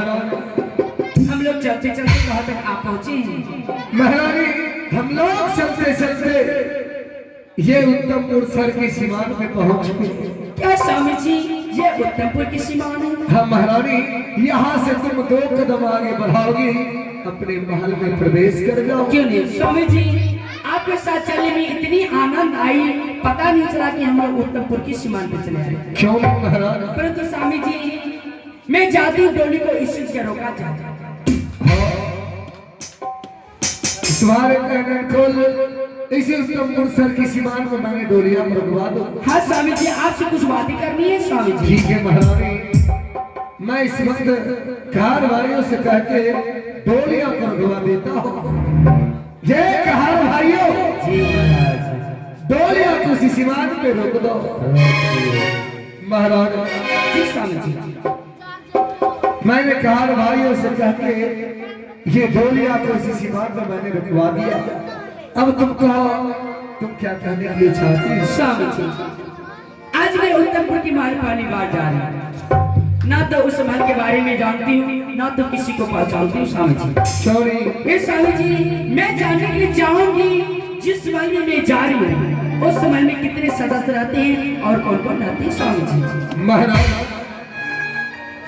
हम लोग चलते चलते कहाँ तक आ पहुंचे हैं? महारानी हम लोग चलते चलते ये उत्तमपुर सर की सीमान पे पहुंच गए। क्या स्वामी जी ये उत्तमपुर की सीमान है? हाँ महारानी, यहाँ से तुम 2 कदम आगे बढ़ाओगी अपने महल में प्रवेश कर जाओ। क्यों नहीं स्वामी जी, आपके साथ चलने में इतनी आनंद आई, पता नहीं चला कि हम लोग उत्तमपुर की सीमान पे चले आए। क्यों महारानी? परंतु स्वामी जी मैं जाती हूँ डोली को इस चीज का रोका जाए। तुम्हारे कहने खोल इसी उत्तमपुर सर की सीमान में मैंने डोलियां रुकवा दो। हाँ स्वामी जी, आपसे कुछ बातें करनी है स्वामी जी। ठीक है महारानी, मैं इस वक्त कार भाइयों से कह के डोलियां रुकवा देता हूँ। ये कार भाइयों डोलियां को इसी सीमान पे रोक दो। महाराज जी स्वामी जी, मैंने कार भाइयों से कह के ये डोलियां को इसी सीमान पे मैंने रुकवा दिया। अब तुम कहो तुम क्या कहने के लिए चाहती हो? स्वामी जी आज मैं उत्तमपुर की महल पानी बार जा रही हूँ, ना तो उस महल के बारे में जानती हूँ ना तो किसी को पहचानती हूँ स्वामी जी। चोरी स्वामी जी मैं जानने के लिए चाहूंगी जिस महल में मैं जा रही हूँ उस महल में कितने सदस्य रहते हैं और कौन कौन रहते हैं स्वामी जी। महाराज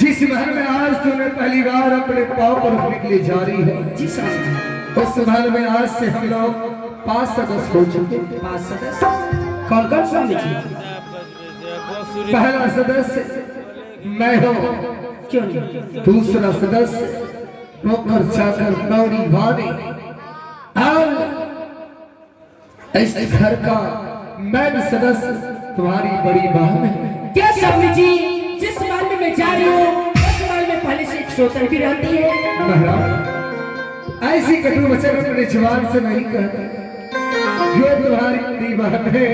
जिस महल में आज तूने पहली बार अपने पाँव पर रखने के लिए जा रही है जी स्वामी जी, उस महल में आज से हम लोग 5 सदस्य हो चुके। 5 सदस्य कौन कौन स्वामी जी? पहला सदस्य मैं हूँ। क्यों नहीं? दूसरा सदस्य नौकर चाकर नौरी वाणी और इस घर का मैन सदस्य तुम्हारी बड़ी बहन है। क्या स्वामी जी जिस महल में मैं जा रही हूँ उस महल में पहले से एक सोतर भी रहती है? महाराज ऐसी कटु वचन अपने जवान से नहीं कहते, जो तुम्हारी बड़ी बहन है।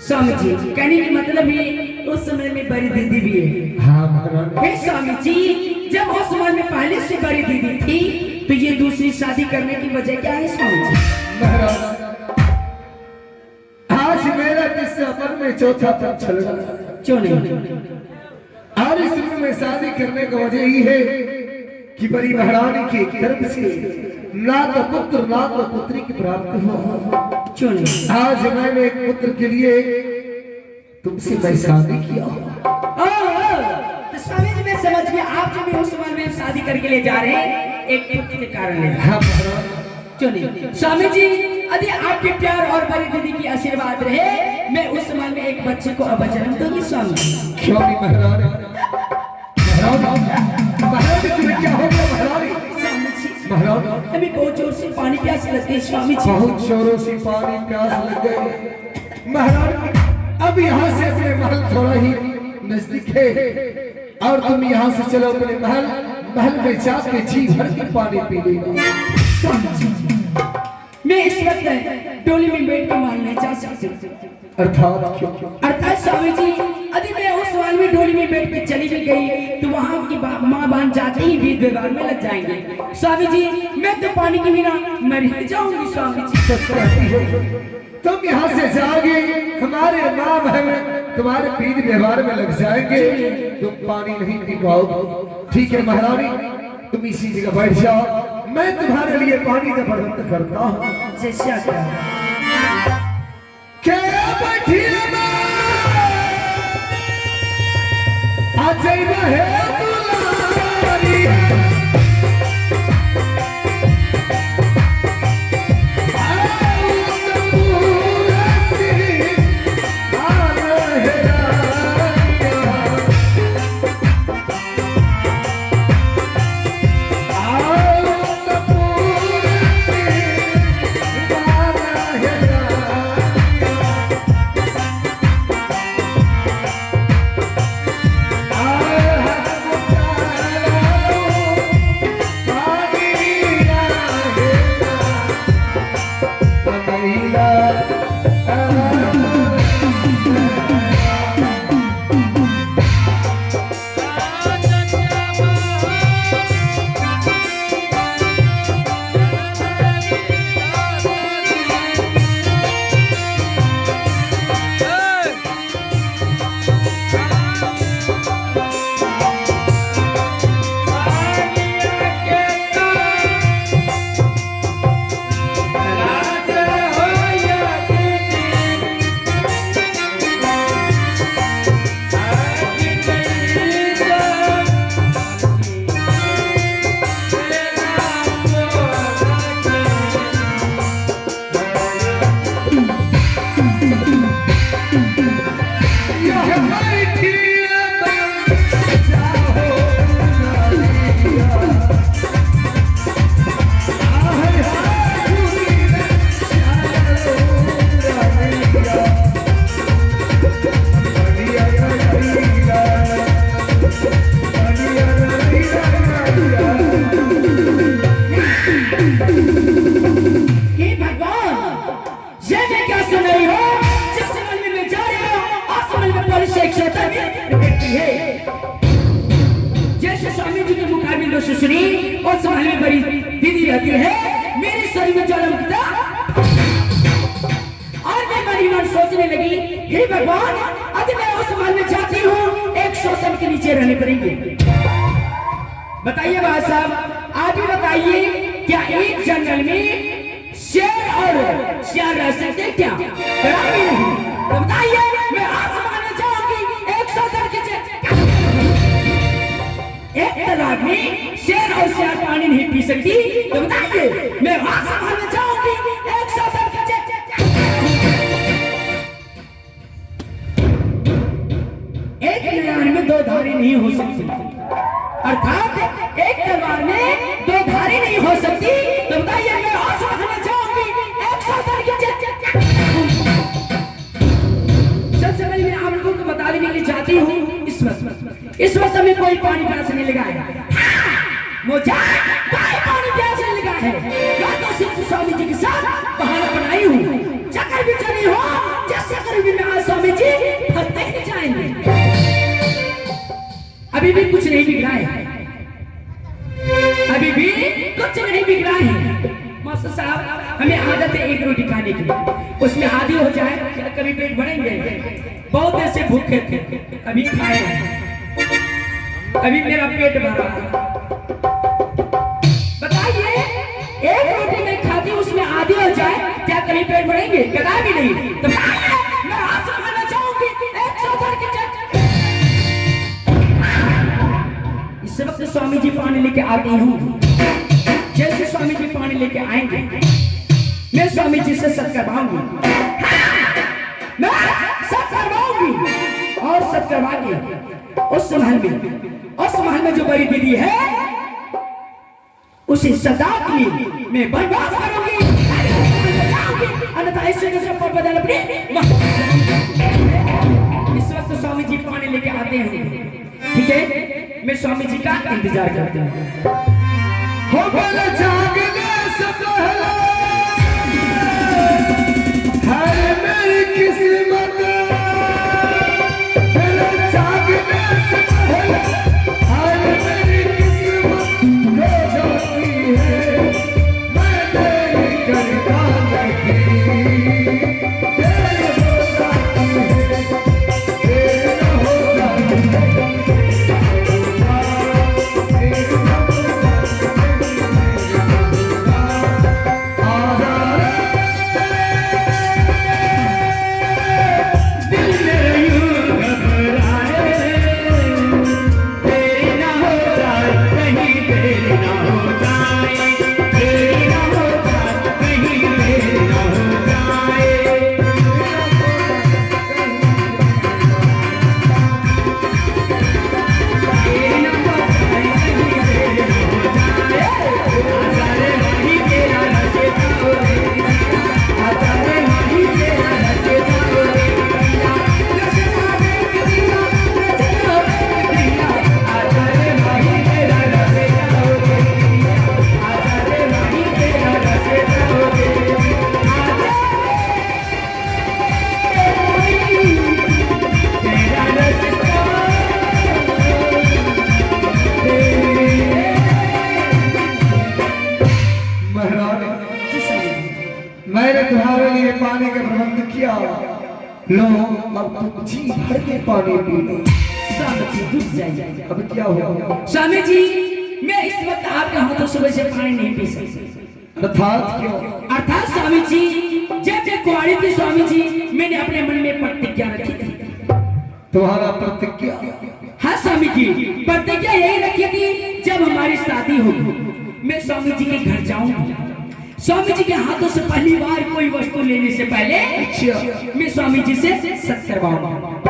स्वामी जी कहने की मतलब ये उस समय में बड़ी दीदी भी है। हाँ महाराज। हे स्वामी जी जब उस समय में पहले से बड़ी दीदी थी तो ये दूसरी शादी करने की वजह क्या है स्वामी जी? महाराज आज मेरा किस अपन में चौथा पद चल रहा है। क्यों नहीं? और इस रूम में शादी करने का वजह ही है कि बड़ी महारानी की तरफ से ना तो पुत्र ना तो पुत्री की प्राप्ति हो। क्यों नहीं? आज मैंने एक पुत्र के लिए तुम तुमसे मैं शादी किया। तो स्वामी जी मैं समझ गया, आप जो भी उस समय में शादी करके ले जा रहे हैं एक पुत्र के कारण ले जा रहे हैं। हाँ महाराज। क्यों नहीं स्वामी जी, यदि आपके प्यार और बड़ी दीदी की आशीर्वाद रहे, मैं उस समय में एक बच्चे को अब जन्म दूंगी स्वामी। क्यों नहीं महाराज? महाराज तुम्हें क्या हो गया महाराज? महाराज अभी बहुत जोर से पानी प्यास लगती है स्वामी जी। बहुत जोरों से पानी प्यास लग गई महाराज। अब यहाँ से अपने महल थोड़ा ही नजदीक है और तुम यहाँ से चलो अपने महल में जाके जी भर के पानी पी लेना। मैं इस वक्त डोली में बैठ कर मान नहीं जा सकती। अर्थात स्वामी जी, यदि मैं उस सवाल में डोली में बैठ कर चली भी गई तो वहाँ की माँ बहन जाते ही विध व्यवहार में लग जाएंगे। स्वामी जी मैं तो पानी के बिना मर ही जाऊंगी स्वामी जी। तुम यहाँ से जाओगे, हमारे माँ बहन तुम्हारे विध व्यवहार में लग जाएंगे, तुम पानी नहीं पी पाओगे। ठीक है महारानी, तुम इसी जगह बैठ जाओ, मैं तुम्हारे लिए पानी का प्रबंध करता हूँ। क्या बैठी सुश्री और समाज में बड़ी दीदी रहती है, मेरे शरीर में जन्म किया और मैं बड़ी मन सोचने लगी, हे भगवान, अब मैं उस समाज में जाती हूँ, एक शोषण के नीचे रहने पड़ेंगे। बताइए बात साहब, आप ही बताइए, क्या एक जंगल में शेर और सियार रह सकते क्या? कभी नहीं। तो बताइए, मैं आसमान में जाऊंगी, एक शोषण के एक तालाब में शेर और सियार पानी नहीं पी सकती, तो बताइए मैं आसमान में जाऊंगी, एक शोषण के एक नयन में दो धारी नहीं हो सकती, अर्थात एक तलवार में दो धारी नहीं हो सकती, तो बताइए मैं आसमान में जाऊंगी, एक शोषण के सबसे पहले मैं आप लोगों को बता देने के लिए चाहती हूँ, इस वक्त हमें कोई पानी प्यास नहीं लगा है, मुझे कोई पानी प्यास नहीं लगा है, या तो सिर्फ स्वामी जी के साथ बहाना बनाई हूँ, चक्कर भी चली हो, जिस चक्कर भी मैं स्वामी जी फंसते ही जाएंगे। अभी भी कुछ नहीं बिगड़ा है, अभी भी कुछ नहीं बिगड़ा है। मास्टर साहब, हमें आदत है एक रोटी खाने की, उसमें आदी हो जाए कभी पेट भरेंगे, बहुत देर से भूखे थे, अभी खाए, अभी मेरा पेट भरा है। बताइए, एक रोटी मैं खाती उसमें आधी हो जाए, क्या कभी पेट भरेंगे? कदा भी नहीं। तो मैं आसमान में जाऊंगी, एक पानी लेके आती हूँ, जैसे स्वामी जी पानी लेके आएंगे मैं स्वामी जी से सत्कार करवाऊंगी, मैं सत्कार करवाऊंगी और सत्कार करवा के उस महल में जो बड़ी दीदी है उसे सदा के लिए मैं बर्बाद करूंगी, अन्यथा ऐसे कैसे पर बदल अपनी। इस वक्त स्वामी जी पानी लेके आते हैं, ठीक है, मैं स्वामी जी का इंतजार करती हूँ। हो बल जागने से पहले है मेरी किस्मत, बल जागने से पहले है मेरी किस्मत हो जाती है, मैं तेरी करता नहीं, तेरी हो जाती है, तेरी हो जाती मैंने तुम्हारे लिए पानी का प्रबंध किया, लो अब तुम जी भर के पानी पी लो। स्वामी जी घुस जाइए। अब क्या हुआ? स्वामी जी मैं इस वक्त आपके हाथों सुबह से पानी नहीं पी सकती। अर्थात क्यों? अर्थात स्वामी जी जब मैं कुंवारी थी स्वामी जी मैंने अपने मन में प्रतिज्ञा रखी थी। तुम्हारा प्रतिज्ञा? हाँ स्वामी जी प्रतिज्ञा यही रखी थी जब हमारी शादी होगी मैं स्वामी जी के घर जाऊंगी, स्वामी जी के हाथों से पहली बार कोई वस्तु लेने से पहले मैं स्वामी जी से सत्कार करवाऊंगा।